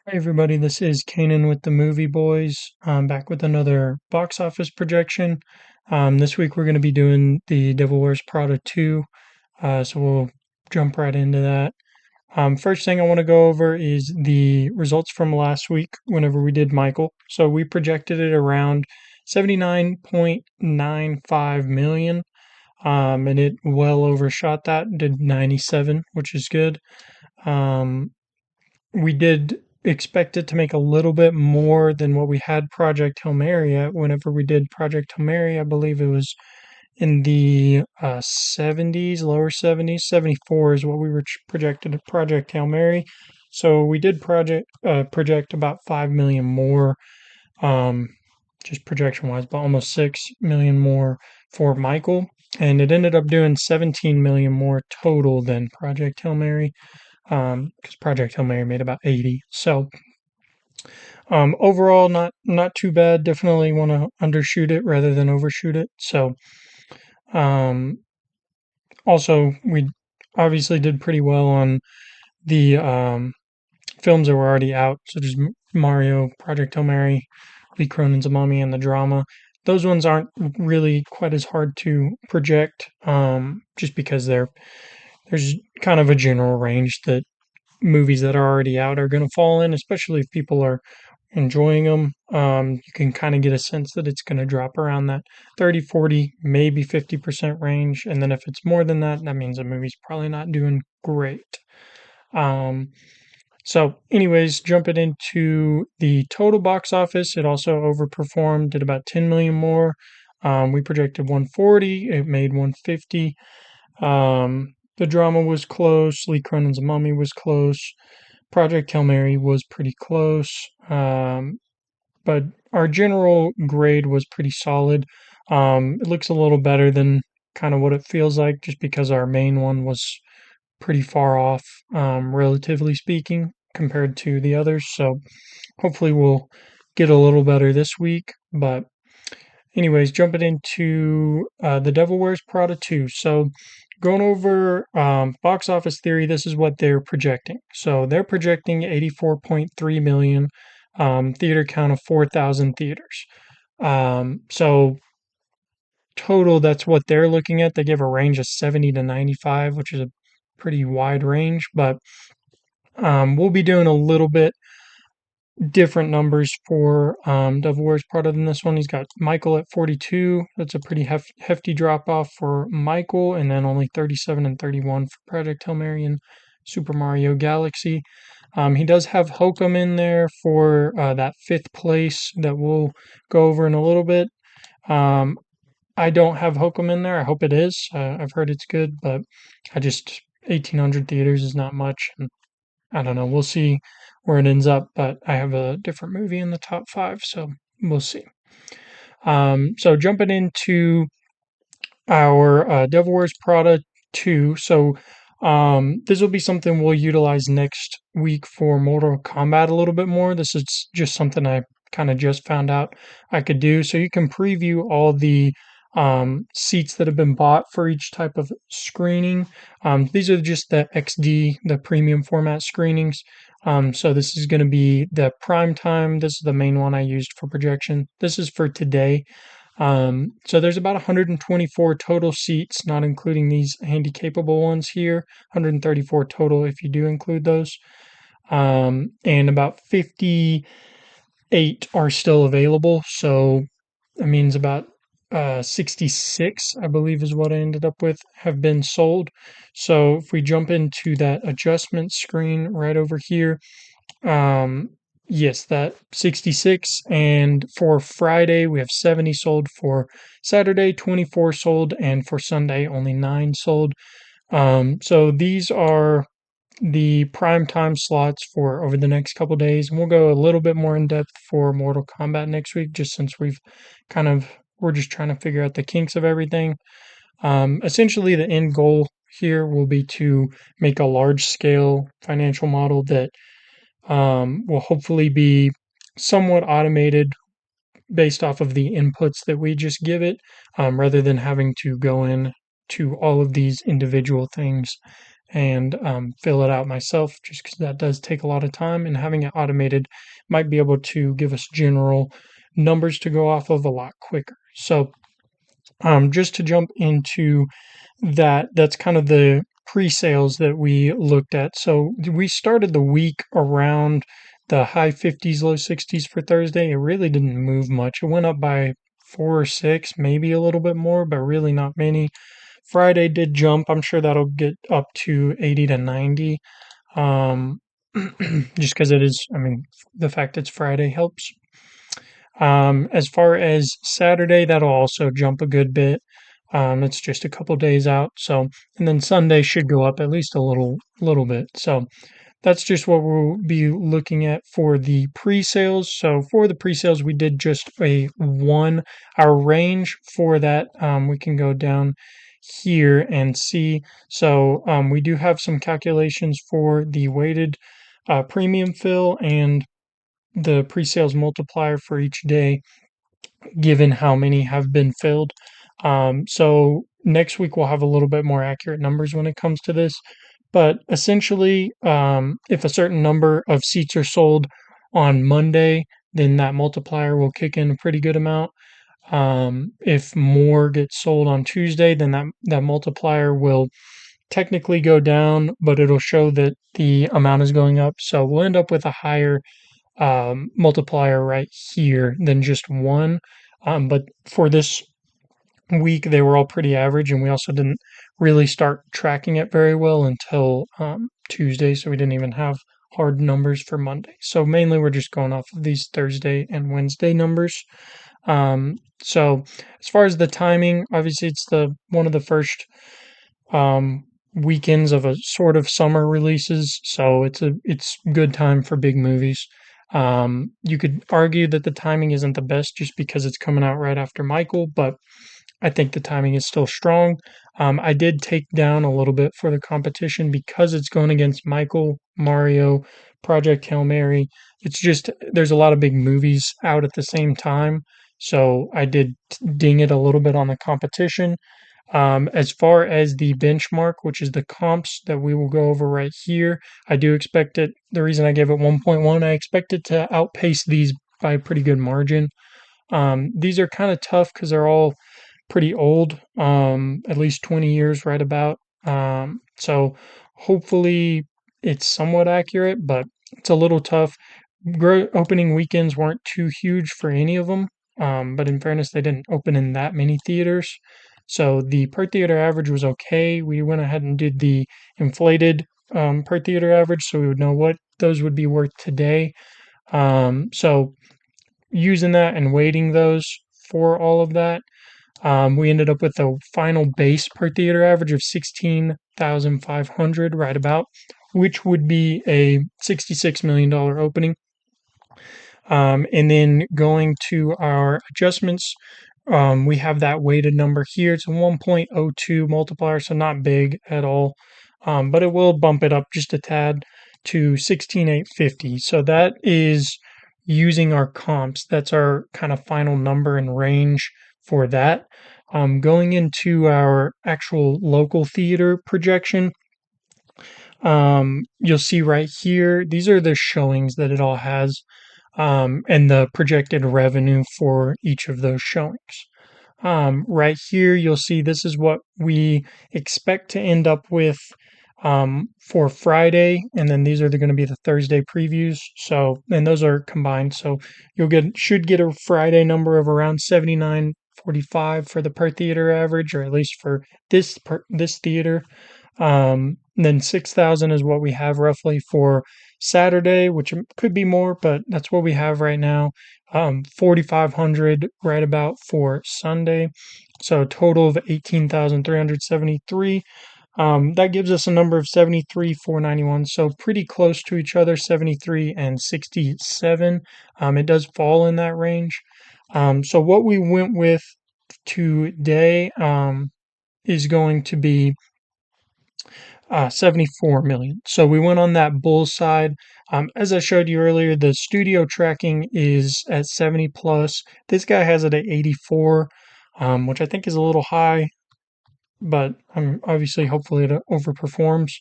Hey everybody, this is Kanan with the Movie Boys. I'm back with another box office projection. This week we're going to be doing the Devil Wears Prada 2, so we'll jump right into that. First thing I want to go over is the results from last week whenever we did Michael. So we projected it around 79.95 million, and it well overshot that, did 97, which is good. Um, we did expect it to make a little bit more than what we had Project Hail Mary at. Whenever we did Project Hail Mary, I believe it was in the 70s, lower 70s. 74 is what we were projected at Project Hail Mary. So we did project about 5 million more, um, just projection wise, but almost 6 million more for Michael. And it ended up doing 17 million more total than Project Hail Mary, because Project Hail Mary made about 80. So overall, not too bad. Definitely want to undershoot it rather than overshoot it. So um, also we obviously did pretty well on the films that were already out, such as Mario, Project Hail Mary, Lee Cronin's A Mummy, and the drama. Those ones aren't really quite as hard to project, just because there's kind of a general range that movies that are already out are going to fall in, especially if people are enjoying them. You can kind of get a sense that it's going to drop around that 30, 40, maybe 50% range. And then if it's more than that, that means the movie's probably not doing great. Um, so, anyways, jumping into the total box office, it also overperformed, did about 10 million more. We projected 140, it made 150. The drama was close. Lee Cronin's Mummy was close. Project Hail Mary was pretty close. But our general grade was pretty solid. It looks a little better than kind of what it feels like, just because our main one was pretty far off, relatively speaking, compared to the others. So hopefully we'll get a little better this week. But anyways, jumping into The Devil Wears Prada 2. So going over box office theory, this is what they're projecting. So they're projecting 84.3 million, theater count of 4,000 theaters. So total, that's what they're looking at. They give a range of 70 to 95, which is a pretty wide range, but we'll be doing a little bit different numbers for Devil Wears Prada than this one. He's got Michael at 42. That's a pretty hefty drop off for Michael, and then only 37 and 31 for Project Hail Mary and Super Mario Galaxy. He does have Hokum in there for that fifth place that we'll go over in a little bit. Um, I don't have Hokum in there. I hope it is. I've heard it's good, but 1,800 theaters is not much. And I don't know. We'll see where it ends up, but I have a different movie in the top five, so we'll see. So jumping into our Devil Wears Prada 2. So this will be something we'll utilize next week for Mortal Kombat a little bit more. This is just something I kind of just found out I could do. So you can preview all the seats that have been bought for each type of screening. These are just the XD, the premium format screenings. So this is going to be the prime time. This is the main one I used for projection. This is for today. So there's about 124 total seats, not including these handy capable ones here. 134 total if you do include those. And about 58 are still available. So that means about 66, I believe, is what I ended up with, have been sold. So if we jump into that adjustment screen right over here, um, yes, that 66. And for Friday, we have 70 sold. For Saturday, 24 sold. And for Sunday, only 9 sold. So these are the prime time slots for over the next couple days. And we'll go a little bit more in depth for Mortal Kombat next week, just since we're just trying to figure out the kinks of everything. Essentially, the end goal here will be to make a large scale financial model that will hopefully be somewhat automated based off of the inputs that we just give it, rather than having to go in to all of these individual things and fill it out myself, just because that does take a lot of time. And having it automated might be able to give us general numbers to go off of a lot quicker. So, just to jump into that, that's kind of the pre-sales that we looked at. So we started the week around the high 50s, low 60s for Thursday. It really didn't move much. It went up by 4 or 6, maybe a little bit more, but really not many. Friday did jump. I'm sure that'll get up to 80 to 90. Um, just because it is, I mean, the fact it's Friday helps. As far as Saturday, that'll also jump a good bit. It's just a couple days out, so and then Sunday should go up at least a little bit. So that's just what we'll be looking at for the pre-sales. So for the pre-sales, we did just a one. Our range for that, we can go down here and see. So we do have some calculations for the weighted premium fill and the pre-sales multiplier for each day, given how many have been filled. So next week we'll have a little bit more accurate numbers when it comes to this. But essentially, if a certain number of seats are sold on Monday, then that multiplier will kick in a pretty good amount. If more gets sold on Tuesday, then that multiplier will technically go down, but it'll show that the amount is going up. So we'll end up with a higher multiplier right here than just one. But for this week, they were all pretty average, and we also didn't really start tracking it very well until Tuesday, so we didn't even have hard numbers for Monday. So mainly we're just going off of these Thursday and Wednesday numbers. So as far as the timing, obviously it's the one of the first um, weekends of a sort of summer releases, so it's good time for big movies. You could argue that the timing isn't the best just because it's coming out right after Michael, but I think the timing is still strong. I did take down a little bit for the competition because it's going against Michael, Mario, Project Hail Mary. It's just there's a lot of big movies out at the same time, so I did ding it a little bit on the competition. As far as the benchmark, which is the comps that we will go over right here, I do expect it. The reason I gave it 1.1, I expect it to outpace these by a pretty good margin. These are kind of tough because they're all pretty old, at least 20 years right about. So hopefully it's somewhat accurate, but it's a little tough. Opening weekends weren't too huge for any of them, but in fairness, they didn't open in that many theaters. So the per theater average was okay. We went ahead and did the inflated per theater average so we would know what those would be worth today. So using that and weighting those for all of that, we ended up with a final base per theater average of 16,500, right about, which would be a $66 million opening. And then going to our adjustments, we have that weighted number here. It's a 1.02 multiplier, so not big at all, but it will bump it up just a tad to 16,850. So that is using our comps. That's our kind of final number and range for that. Going into our actual local theater projection, you'll see right here, these are the showings that it all has, and the projected revenue for each of those showings. Right here, you'll see this is what we expect to end up with for Friday, and then these are going to be the Thursday previews. So, and those are combined. So you'll should get a Friday number of around 79.45 for the per theater average, or at least for this theater. Then 6,000 is what we have roughly for Saturday, which could be more, but that's what we have right now. 4,500 right about for Sunday. So a total of 18,373. That gives us a number of 73,491. So pretty close to each other, 73 and 67. It does fall in that range. So what we went with today is going to be 74 million. So we went on that bull side. As I showed you earlier, the studio tracking is at 70 plus. This guy has it at 84, which I think is a little high. but I'm obviously hopefully it overperforms.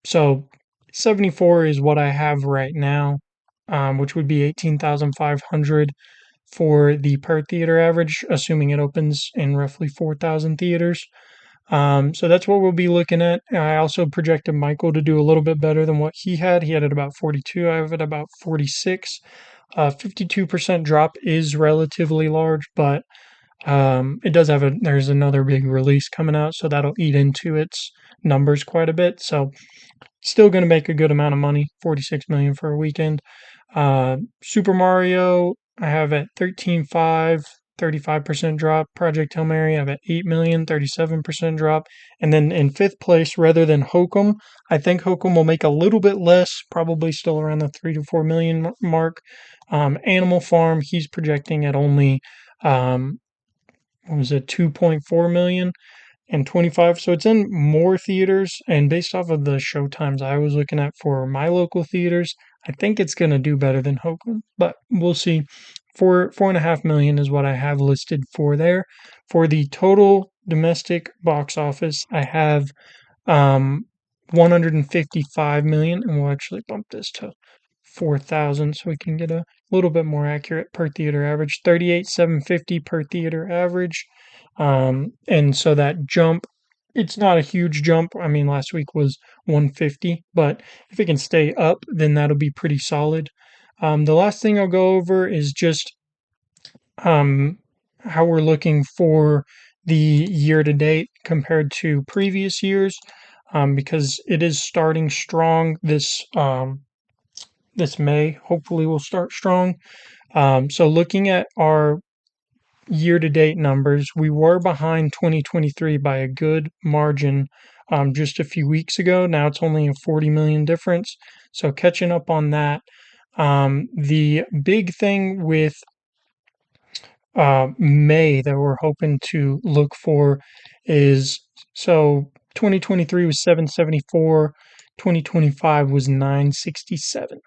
So 74 is what I have right now, which would be 18,500 for the per theater average, assuming it opens in roughly 4,000 theaters. So that's what we'll be looking at. I also projected Michael to do a little bit better than what he had. He had it about 42. I have it about 46. 52% drop is relatively large, but it does have there's another big release coming out, so that'll eat into its numbers quite a bit. So still going to make a good amount of money, 46 million for a weekend. Super Mario, I have at 13.5, 35% drop. Project Hail Mary, I have at 8 million, 37% drop. And then in fifth place, rather than Hokum, I think Hokum will make a little bit less, probably still around the 3 to 4 million mark. Animal Farm, he's projecting at only, what was it, 2.4 million and 25. So it's in more theaters. And based off of the show times I was looking at for my local theaters, I think it's going to do better than Hokum, but we'll see. 4.5 million is what I have listed for there. For the total domestic box office, I have 155 million, and we'll actually bump this to 4,000 so we can get a little bit more accurate per theater average. 38,750 per theater average. And so that jump, it's not a huge jump. I mean, last week was 150, but if it can stay up, then that'll be pretty solid. The last thing I'll go over is just um, how we're looking for the year to date compared to previous years, because it is starting strong this May. Hopefully, we'll start strong. So, looking at our year to date numbers, we were behind 2023 by a good margin just a few weeks ago. Now it's only a 40 million difference. So, catching up on that. The big thing with May that we're hoping to look for is, so 2023 was 774, 2025 was 967.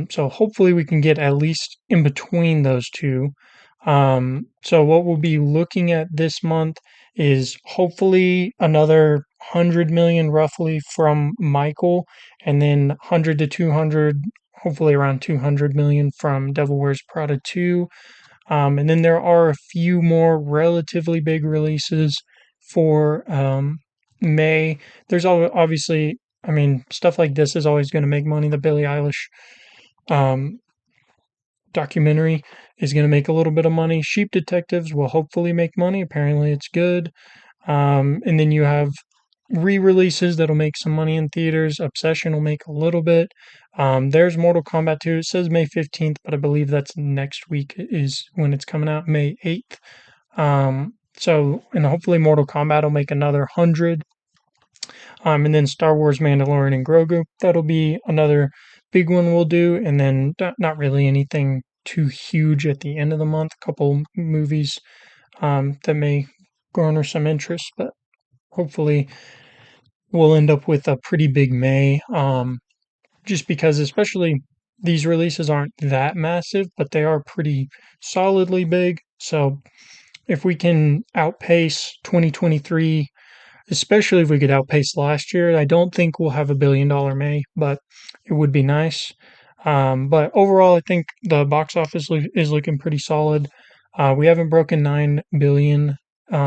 So hopefully we can get at least in between those two. So what we'll be looking at this month is hopefully another 100 million roughly from Michael, and then 100 to 200, hopefully around 200 million from Devil Wears Prada 2. And then there are a few more relatively big releases for May. There's obviously, I mean, stuff like this is always going to make money. The Billie Eilish um, documentary is going to make a little bit of money. Sheep Detectives will hopefully make money. Apparently, it's good. And then you have re-releases that'll make some money in theaters. Obsession will make a little bit. There's Mortal Kombat 2. It says May 15th, but I believe that's next week is when it's coming out, May 8th. And hopefully Mortal Kombat will make another 100. And then Star Wars Mandalorian and Grogu. That'll be another big one we'll do. And then not really anything too huge at the end of the month. A couple movies that may garner some interest, but hopefully we'll end up with a pretty big May. Just because, especially these releases aren't that massive, but they are pretty solidly big. So if we can outpace 2023, especially if we could outpace last year, I don't think we'll have $1 billion May, but it would be nice. But overall, I think the box office is looking pretty solid. We haven't broken 9 billion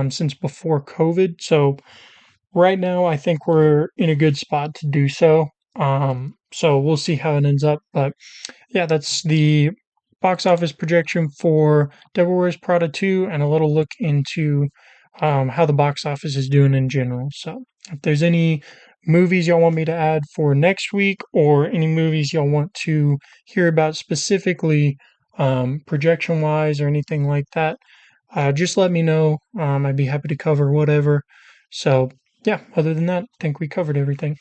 since before COVID, so right now I think we're in a good spot to do so. So we'll see how it ends up, but yeah, that's the box office projection for Devil Wears Prada 2 and a little look into how the box office is doing in general. So if there's any movies y'all want me to add for next week or any movies y'all want to hear about specifically projection wise or anything like that, just let me know. I'd be happy to cover whatever. So yeah, other than that, I think we covered everything.